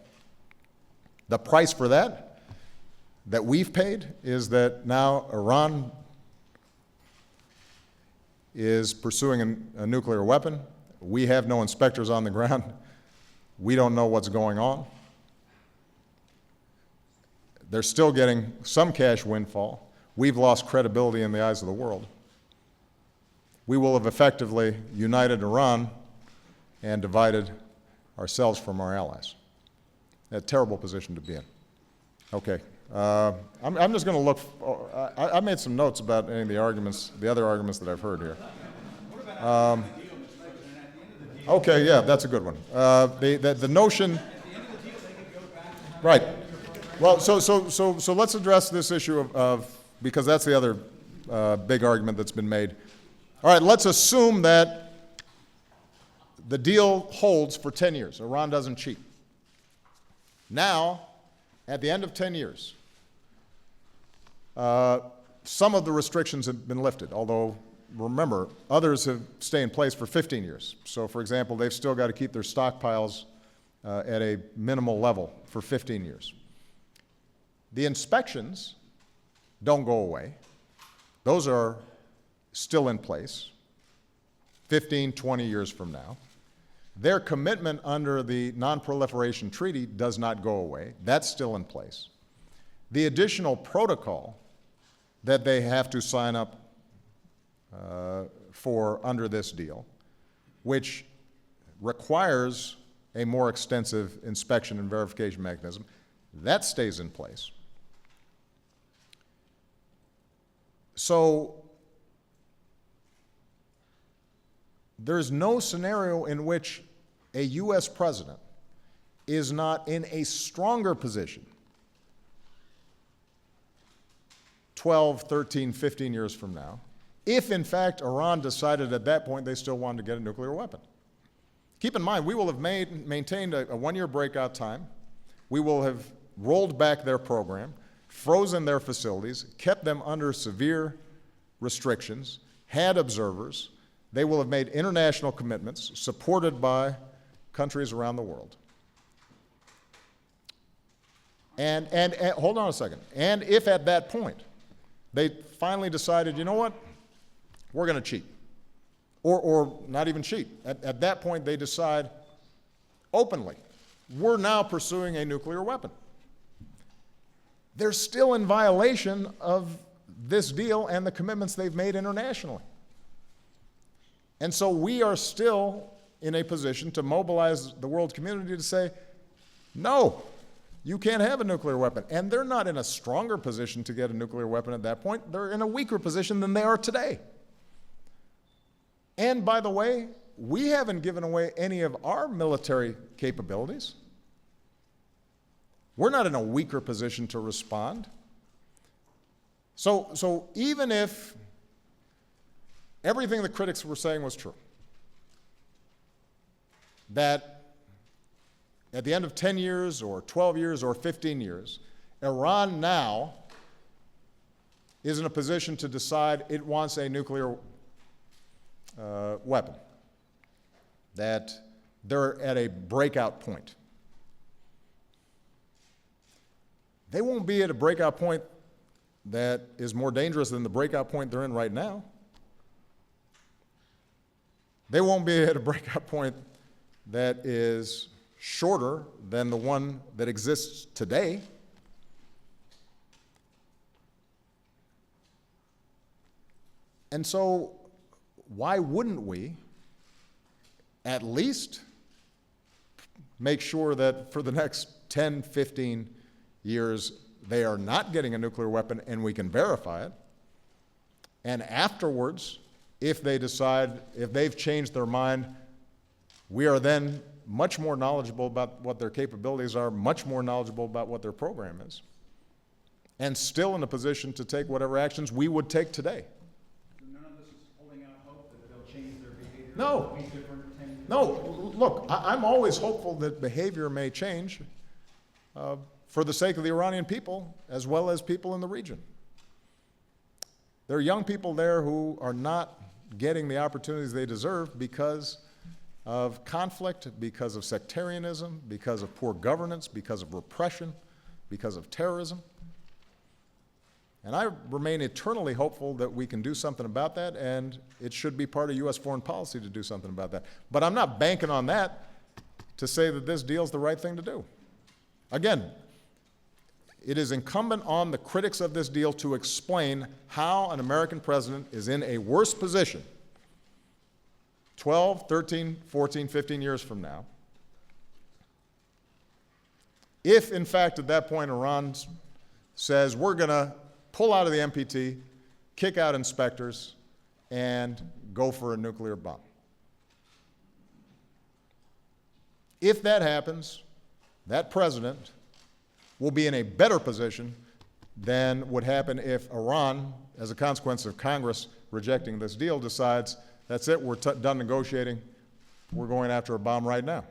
The price for that we've paid is that now Iran is pursuing a nuclear weapon. We have no inspectors on the ground. We don't know what's going on. They're still getting some cash windfall. We've lost credibility in the eyes of the world. We will have effectively united Iran and divided ourselves from our allies. A terrible position to be in. Okay. I'm just going to look. I made some notes about any of the arguments, the other arguments that I've heard here. Okay, yeah, that's a good one. The notion. Right. Well, so let's address this issue of because that's the other big argument that's been made. All right, let's assume that the deal holds for 10 years. Iran doesn't cheat. Now, at the end of 10 years, some of the restrictions have been lifted, although, remember, others have stayed in place for 15 years. So, for example, they've still got to keep their stockpiles at a minimal level for 15 years. The inspections don't go away. Those are still in place 15, 20 years from now. Their commitment under the Non-Proliferation Treaty does not go away. That's still in place. The additional protocol that they have to sign up for under this deal, which requires a more extensive inspection and verification mechanism, that stays in place. So there's no scenario in which a U.S. president is not in a stronger position 12, 13, 15 years from now, if in fact Iran decided at that point they still wanted to get a nuclear weapon. Keep in mind, we will have maintained a one-year breakout time. We will have rolled back their program, frozen their facilities, kept them under severe restrictions, had observers. They will have made international commitments supported by countries around the world. And hold on a second. And if at that point they finally decided, you know what, we're going to cheat, or not even cheat. At that point they decide openly, we're now pursuing a nuclear weapon. They're still in violation of this deal and the commitments they've made internationally. And so we are still in a position to mobilize the world community to say, no, you can't have a nuclear weapon. And they're not in a stronger position to get a nuclear weapon at that point. They're in a weaker position than they are today. And by the way, we haven't given away any of our military capabilities. We're not in a weaker position to respond. So even if everything the critics were saying was true, that at the end of 10 years or 12 years or 15 years, Iran now is in a position to decide it wants a nuclear weapon, that they're at a breakout point. They won't be at a breakout point that is more dangerous than the breakout point they're in right now. They won't be at a breakout point that is shorter than the one that exists today. And so, why wouldn't we at least make sure that for the next 10, 15 years, they are not getting a nuclear weapon and we can verify it? And afterwards, if they decide, if they've changed their mind, we are then much more knowledgeable about what their capabilities are, much more knowledgeable about what their program is, and still in a position to take whatever actions we would take today. None of this is holding out hope that they'll change their behavior. No. Be different 10 years. No, look, I'm always hopeful that behavior may change for the sake of the Iranian people as well as people in the region. There are young people there who are not getting the opportunities they deserve because of conflict, because of sectarianism, because of poor governance, because of repression, because of terrorism. And I remain eternally hopeful that we can do something about that, and it should be part of U.S. foreign policy to do something about that. But I'm not banking on that to say that this deal is the right thing to do. Again, it is incumbent on the critics of this deal to explain how an American president is in a worse position 12, 13, 14, 15 years from now, if in fact at that point Iran says we're going to pull out of the NPT, kick out inspectors, and go for a nuclear bomb. If that happens, that president will be in a better position than would happen if Iran, as a consequence of Congress rejecting this deal, decides, that's it, we're done negotiating, we're going after a bomb right now.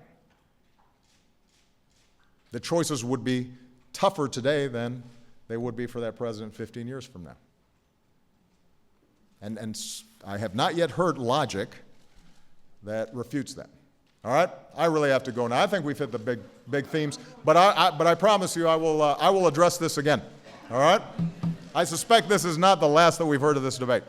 The choices would be tougher today than they would be for that president 15 years from now. And I have not yet heard logic that refutes that. All right, I really have to go now. I think we've hit the big themes, but I promise you I will address this again. All right, I suspect this is not the last that we've heard of this debate.